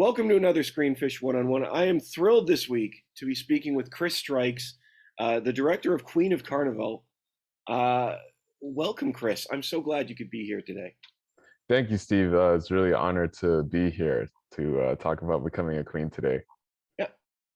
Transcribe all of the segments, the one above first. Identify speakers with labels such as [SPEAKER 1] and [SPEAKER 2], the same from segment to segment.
[SPEAKER 1] Welcome to another Screenfish One-on-One. I am thrilled this week to be speaking with Chris Strikes, the director of Queen of Carnival. Uh, Welcome, Chris. I'm so glad you could be here today.
[SPEAKER 2] Thank you, Steve. It's really an honor to be here to talk about becoming a queen today.
[SPEAKER 1] Yeah.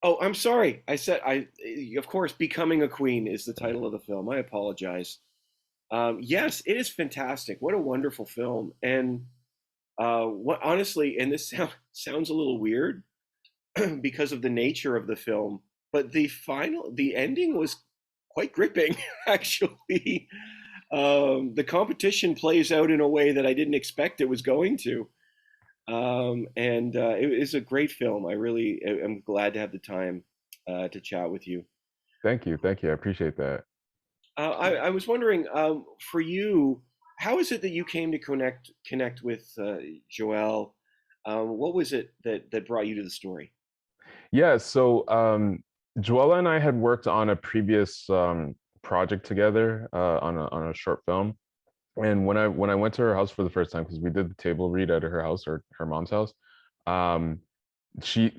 [SPEAKER 1] Oh, I'm sorry. Of course, Becoming a Queen is the title of the film. I apologize. Yes, it is fantastic. What a wonderful film. And what honestly, and this sounds a little weird, because of the nature of the film. But the ending was quite gripping, actually. The competition plays out in a way that I didn't expect it was going to. And it is a great film. I really am glad to have the time to chat with you.
[SPEAKER 2] Thank you. Thank you. I appreciate that.
[SPEAKER 1] I was wondering, for you, how is it that you came to connect with Joelle? What was it that brought you to the story?
[SPEAKER 2] Yeah, so Joella and I had worked on a previous project together on a short film. And when I went to her house for the first time, because we did the table read at her house or her mom's house, um, she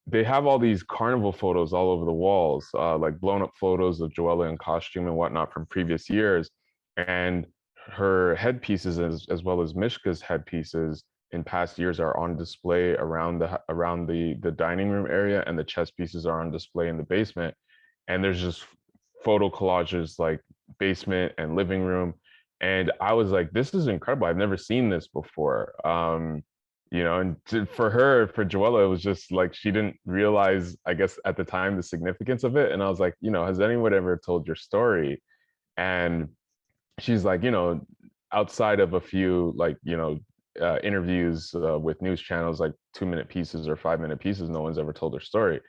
[SPEAKER 2] they have all these carnival photos all over the walls, like blown up photos of Joella in costume and whatnot from previous years, and her headpieces as well as Mishka's headpieces in past years are on display around the dining room area, and the chess pieces are on display in the basement. And there's just photo collages like basement and living room, and I was like, this is incredible. I've never seen this before. For her, for Joella, it was just like she didn't realize, I guess, at the time, the significance of it. And I was like, has anyone ever told your story? And she's like, outside of a few like, interviews with news channels, like 2 minute pieces or 5 minute pieces, no one's ever told their story.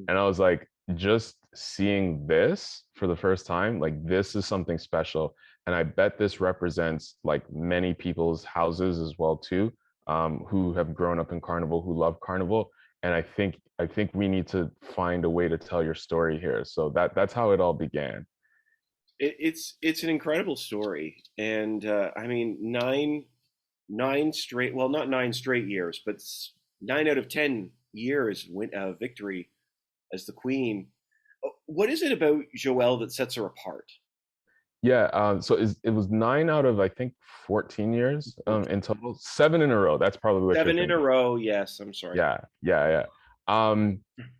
[SPEAKER 2] And I was like, just seeing this for the first time, like this is something special. And I bet this represents like many people's houses as well too, who have grown up in Carnival, who love Carnival. And I think we need to find a way to tell your story here. So that's how it all began.
[SPEAKER 1] It's an incredible story, and I mean nine straight, well, not 9 straight years, but 9 out of 10 years victory as the queen. What is it about Joelle that sets her apart?
[SPEAKER 2] Yeah, it was 9 out of I think 14 years in total, 7 in a row. That's probably what you're
[SPEAKER 1] Seven in a
[SPEAKER 2] thinking.
[SPEAKER 1] row. Yes, I'm sorry.
[SPEAKER 2] Yeah, yeah, yeah.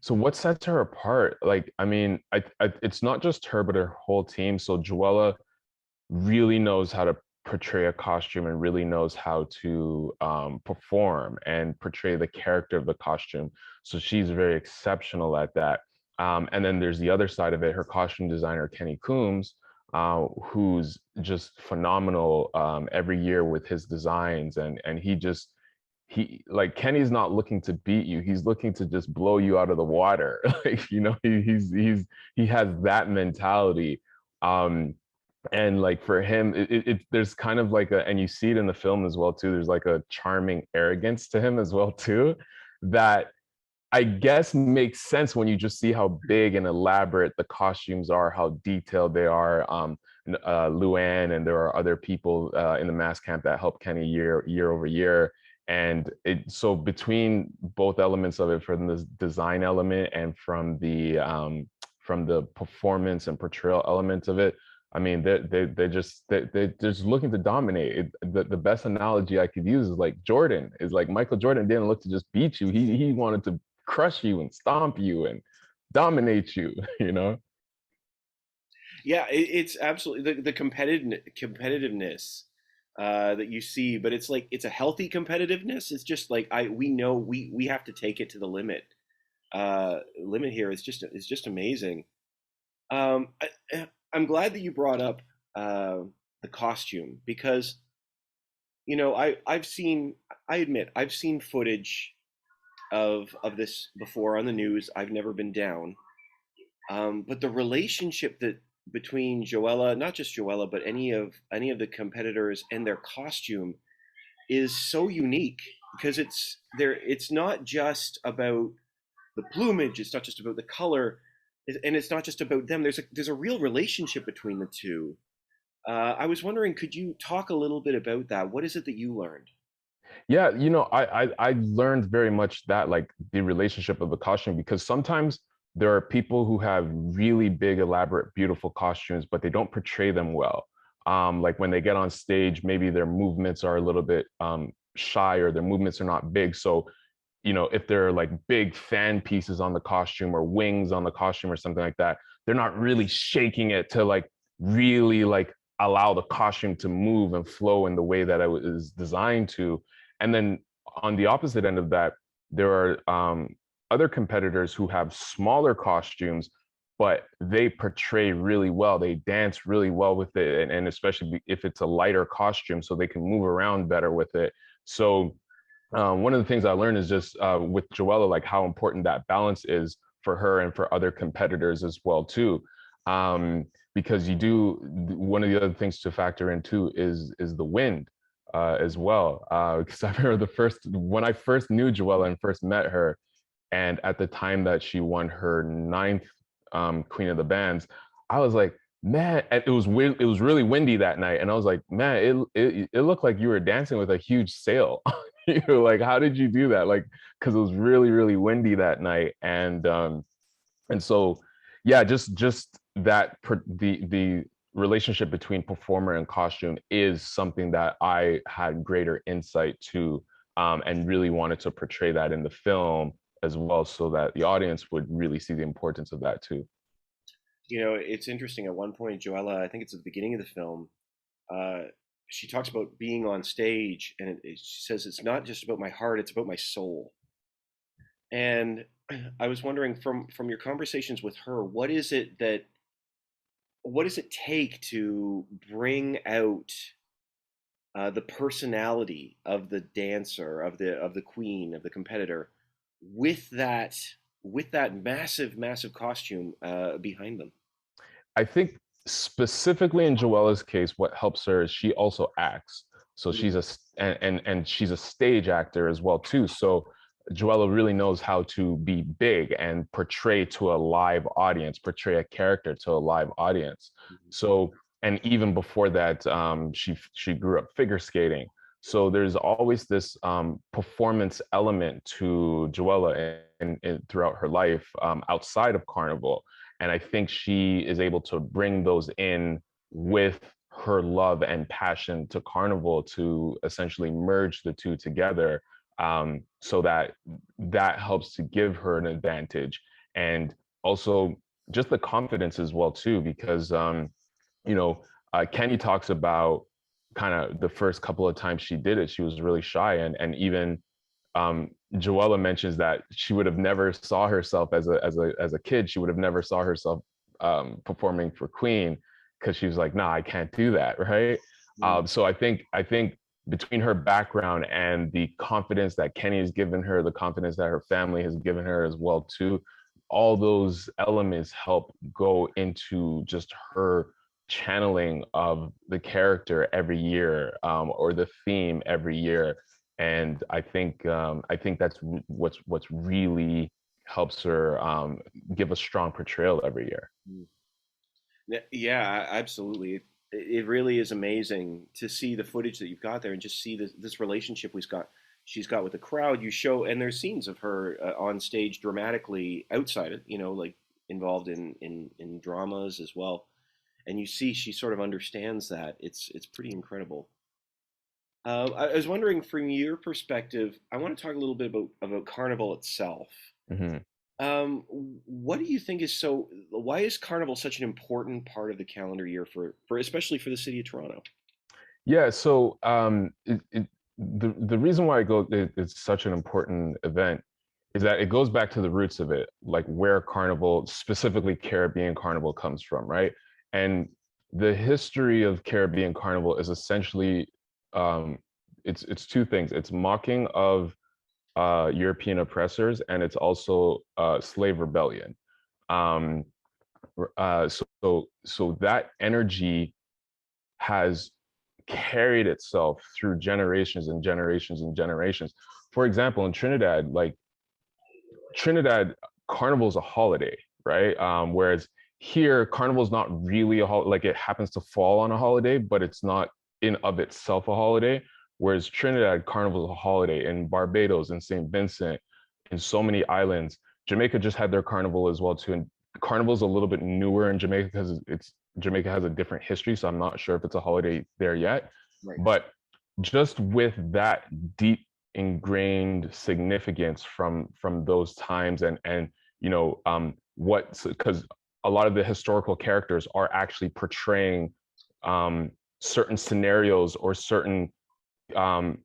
[SPEAKER 2] So what sets her apart? Like, I mean, it's not just her, but her whole team. So Joella really knows how to portray a costume and really knows how to perform and portray the character of the costume. So she's very exceptional at that. And then there's the other side of it, her costume designer, Kenny Coombs, who's just phenomenal every year with his designs. And he like Kenny's not looking to beat you. He's looking to just blow you out of the water. Like, he has that mentality. Um, and like for him there's kind of like and you see it in the film as well too, there's like a charming arrogance to him as well too, that I guess makes sense when you just see how big and elaborate the costumes are, how detailed they are. Luann and there are other people in the mass camp that help Kenny year over year. And so between both elements of it, from the design element and from the performance and portrayal element of it, I mean, they're just looking to dominate. The best analogy I could use is like Jordan. Is like Michael Jordan didn't look to just beat you. He wanted to crush you and stomp you and dominate you. You know?
[SPEAKER 1] Yeah, it's absolutely the competitiveness that you see, but it's like it's a healthy competitiveness. It's just like I we know we have to take it to the limit here. It's just amazing. I'm glad that you brought up the costume, because I admit I've seen footage of this before on the news. I've never been down. But the relationship that between Joella, not just Joella, but any of the competitors and their costume is so unique, because it's not just about the plumage, it's not just about the color, and it's not just about them. There's a real relationship between the two. I was wondering, could you talk a little bit about that? What is it that you learned?
[SPEAKER 2] Yeah, I learned very much that like the relationship of the costume, because sometimes there are people who have really big, elaborate, beautiful costumes, but they don't portray them well. Like when they get on stage, maybe their movements are a little bit shy, or their movements are not big. So if there are like big fan pieces on the costume or wings on the costume or something like that, they're not really shaking it to like really like allow the costume to move and flow in the way that it was designed to. And then on the opposite end of that, there are other competitors who have smaller costumes, but they portray really well. They dance really well with it, and especially if it's a lighter costume, so they can move around better with it. So one of the things I learned is just with Joella, like how important that balance is for her and for other competitors as well too. Um, because one of the other things to factor in too is the wind as well. Because I remember when I first knew Joella and first met her, and at the time that she won her ninth Queen of the Bands, I was like, man, and it was weird. It was really windy that night, and I was like, man, it looked like you were dancing with a huge sail. You were like, how did you do that? Like, because it was really, really windy that night, and so yeah, just that the relationship between performer and costume is something that I had greater insight to, and really wanted to portray that in the film as well, so that the audience would really see the importance of that too.
[SPEAKER 1] It's interesting. At one point, Joella, I think it's at the beginning of the film, uh, she talks about being on stage, and she says it's not just about my heart; it's about my soul. And I was wondering, from your conversations with her, what does it take to bring out the personality of the dancer, of the queen, of the competitor, with that with that massive costume behind them.
[SPEAKER 2] I think specifically in Joella's case, what helps her is she also acts. So
[SPEAKER 1] Mm,
[SPEAKER 2] and she's a stage actor as well too. So Joella really knows how to be big and portray to a live audience, portray a character to a live audience.
[SPEAKER 1] mhm,
[SPEAKER 2] So and even before that, she grew up figure skating. So there's always this performance element to Joella throughout her life, outside of Carnival, and I think she is able to bring those in with her love and passion to Carnival to essentially merge the two together, so that that helps to give her an advantage. And also just the confidence as well too, because you know Kenny talks about kind of the first couple of times she did it, she was really shy, and even Joella mentions that she would have never saw herself as a kid. She would have never saw herself performing for Queen, because she was like, "Nah, I can't do that," right?
[SPEAKER 1] mm.
[SPEAKER 2] So I think between her background and the confidence that Kenny has given her, the confidence that her family has given her as well too, all those elements help go into just her channeling of the character every year, or the theme every year. And I think that's what's really helps her give a strong portrayal every year.
[SPEAKER 1] Mm. Yeah, absolutely. It really is amazing to see the footage that you've got there and just see this relationship she's got with the crowd. You show, and there's scenes of her on stage dramatically outside it, like involved in dramas as well. And you see she sort of understands that. It's pretty incredible. I was wondering, from your perspective, I want to talk a little bit about Carnival itself.
[SPEAKER 2] Mhm.
[SPEAKER 1] What do you think is so? Why is Carnival such an important part of the calendar year for especially for the city of Toronto?
[SPEAKER 2] Yeah, so the reason why it's such an important event is that it goes back to the roots of it, like where Carnival, specifically Caribbean Carnival, comes from, right? And the history of Caribbean Carnival is essentially um, it's two things. It's mocking of European oppressors, and it's also slave rebellion. Um, so that energy has carried itself through generations and generations and generations. For example, in Trinidad, like Trinidad, Carnival's a holiday, right? Whereas here, Carnival's not really a holiday. Like it happens to fall on a holiday, but it's not in of itself a holiday. Whereas Trinidad, Carnival is a holiday. In Barbados and St. Vincent, in so many islands, Jamaica just had their carnival as well too. And carnival's a little bit newer in Jamaica because it's Jamaica has a different history. So I'm not sure if it's a holiday there yet.
[SPEAKER 1] Right.
[SPEAKER 2] But just with that deep ingrained significance from those times, and what, because a lot of the historical characters are actually portraying um certain scenarios or certain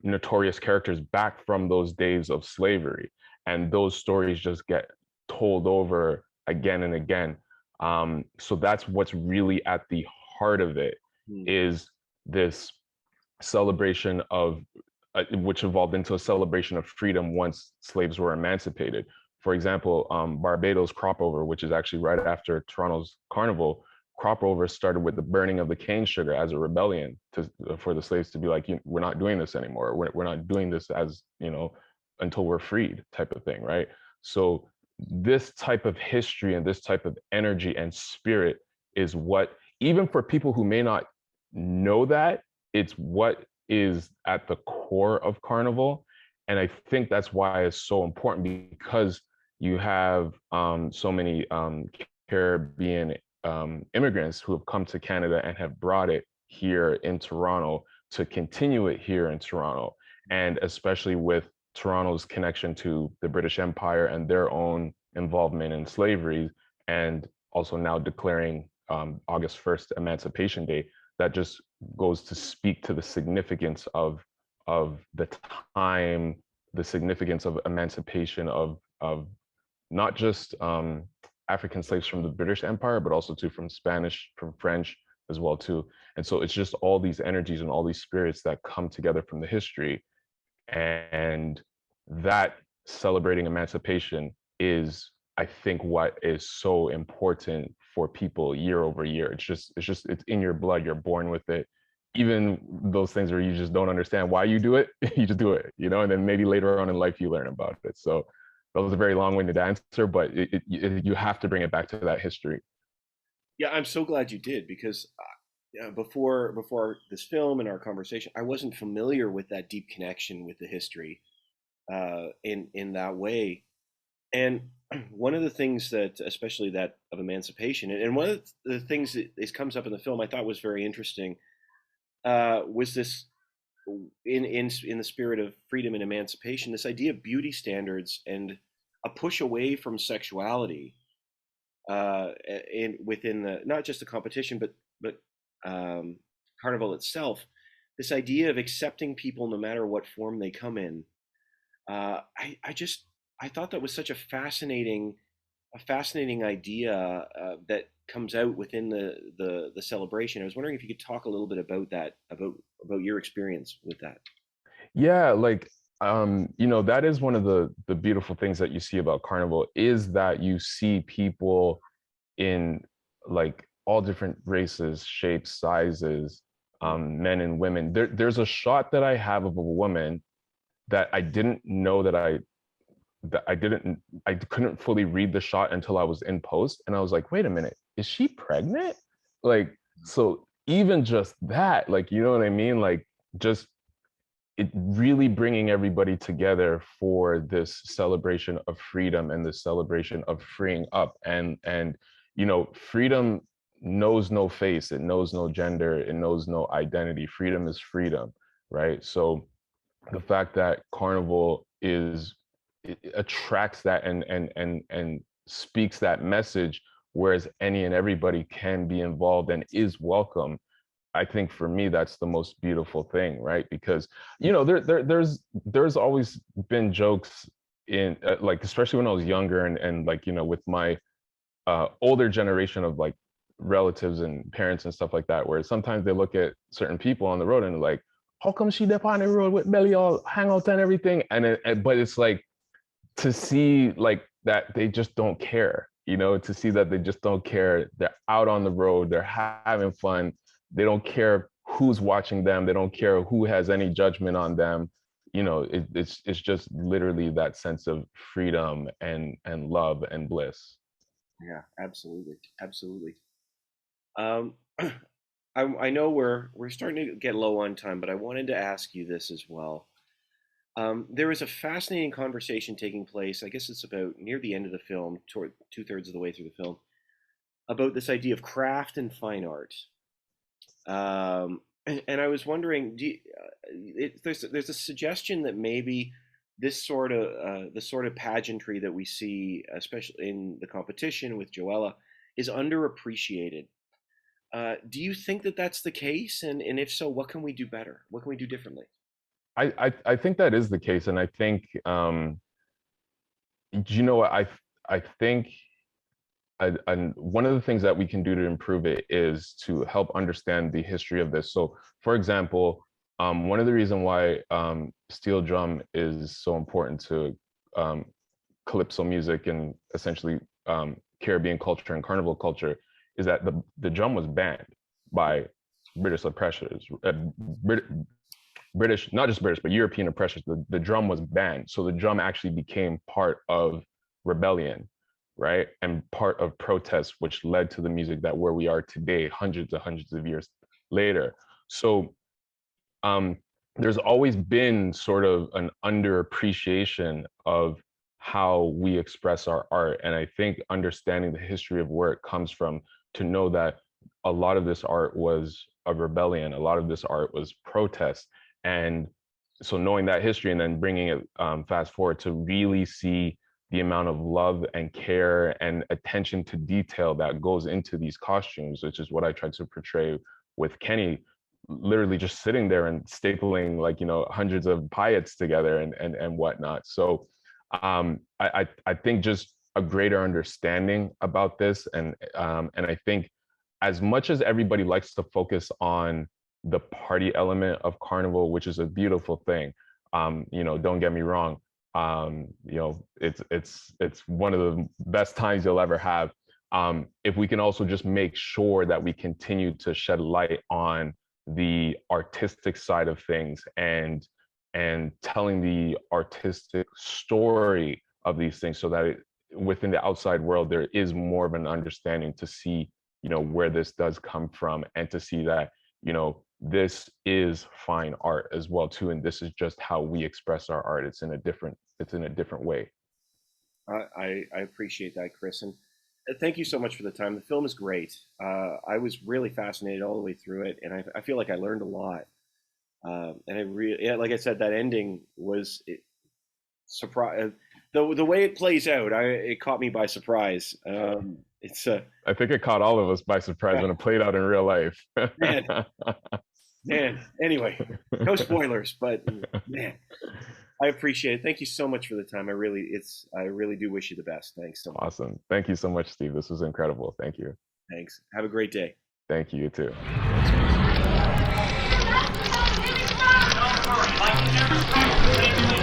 [SPEAKER 2] notorious characters back from those days of slavery, and those stories just get told over again and again. So that's what's really at the heart of it,
[SPEAKER 1] Hmm.
[SPEAKER 2] is this celebration of which evolved into a celebration of freedom once slaves were emancipated. For example, Barbados crop over, which is actually right after Toronto's carnival, crop over started with the burning of the cane sugar as a rebellion for the slaves to be like, we're not doing this anymore. We're not doing this as, until we're freed type of thing, right? So this type of history and this type of energy and spirit is what, even for people who may not know that, it's what is at the core of Carnival. And I think that's why it's so important, because you have so many Caribbean immigrants who have come to Canada and have brought it here in Toronto to continue it here in Toronto. And especially with Toronto's connection to the British Empire and their own involvement in slavery, and also now declaring August 1st Emancipation Day, that just goes to speak to the significance of the time, the significance of emancipation of not just African slaves from the British Empire, but also too from Spanish, from French as well too. And so it's just all these energies and all these spirits that come together from the history, and that celebrating emancipation is, I think, what is so important for people year over year. It's in your blood. You're born with it. Even those things where you just don't understand why you do it, you just do it, and then maybe later on in life you learn about it. So that was a very long-winded answer, but you have to bring it back to that history.
[SPEAKER 1] Yeah, I'm so glad you did because before this film and our conversation, I wasn't familiar with that deep connection with the history in that way. And one of the things that, especially that of emancipation, and one of the things that comes up in the film, I thought was very interesting, was this in the spirit of freedom and emancipation, this idea of beauty standards and a push away from sexuality in within the not just the competition, but um, carnival itself. This idea of accepting people no matter what form they come in. I just I thought that was such a fascinating idea that comes out within the celebration. I was wondering if you could talk a little bit about that, about your experience with that.
[SPEAKER 2] Yeah, like that is one of the beautiful things that you see about Carnival, is that you see people in like all different races, shapes, sizes,
[SPEAKER 1] Mm.
[SPEAKER 2] men and women. There's a shot that I have of a woman that I didn't know that I couldn't fully read the shot until I was in post, and I was like, wait a minute, is she pregnant? Like, so even just that, like, you know what I mean? Like, just it really bringing everybody together for this celebration of freedom and this celebration of freeing up, and freedom knows no face, it knows no gender, it knows no identity. Freedom is freedom, right? So the fact that Carnival is, it attracts that and speaks that message, whereas any and everybody can be involved and is welcome. I think for me that's the most beautiful thing, right? Because there's always been jokes in like, especially when I was younger, and like, with my older generation of like relatives and parents and stuff like that, where sometimes they look at certain people on the road and they're like, how come she dip on the road with belly all hang out and everything? But it's like, to see like that they just don't care, to see that they just don't care. They're out on the road, they're having fun. They don't care who's watching them. They don't care who has any judgment on them. It's just literally that sense of freedom and love and bliss.
[SPEAKER 1] Yeah, absolutely, absolutely. Um, I know we're starting to get low on time, but I wanted to ask you this as well. There is a fascinating conversation taking place. I guess it's about near the end of the film, toward two-thirds of the way through the film, about this idea of craft and fine art. And I was wondering, there's a suggestion that maybe this sort of the sort of pageantry that we see, especially in the competition with Joella, is underappreciated. Do you think that that's the case? And if so, what can we do better? What can we do differently?
[SPEAKER 2] I think that is the case, and I think you know what I think and one of the things that we can do to improve it is to help understand the history of this. So, for example, one of the reasons why steel drum is so important to um, calypso music and essentially Caribbean culture and carnival culture is that the drum was banned by British oppressors, British, not just British, but European oppressors. The drum was banned. So the drum actually became part of rebellion, right? And part of protest, which led to the music that where we are today, hundreds of years later. So um, there's always been sort of an underappreciation of how we express our art. And I think understanding the history of where it comes from to know that a lot of this art was a rebellion, a lot of this art was protest. And so knowing that history and then bringing it fast forward to really see the amount of love and care and attention to detail that goes into these costumes, which is what I tried to portray with Kenny, literally just sitting there and stapling like hundreds of piettes together and whatnot. So I think just a greater understanding about this, and I think as much as everybody likes to focus on the party element of carnival, which is a beautiful thing, don't get me wrong, it's one of the best times you'll ever have. If we can also just make sure that we continue to shed light on the artistic side of things and telling the artistic story of these things so that within the outside world there is more of an understanding to see where this does come from, and to see that this is fine art as well too, and this is just how we express our art. It's in a different way.
[SPEAKER 1] I appreciate that, Chris, and thank you so much for the time. The film is great. I was really fascinated all the way through it, and I feel like I learned a lot. And I really, yeah, like I said, that ending was surprise. The way it plays out, it caught me by surprise. It's
[SPEAKER 2] I think it caught all of us by surprise when it played out in real life.
[SPEAKER 1] man, man. Anyway, no spoilers, but man, I appreciate it. Thank you so much for the time. I really do wish you the best. Thanks so much.
[SPEAKER 2] Awesome. Thank you so much, Steve. This was incredible. Thank you.
[SPEAKER 1] Thanks. Have a great day.
[SPEAKER 2] Thank you, you too.
[SPEAKER 1] Thanks,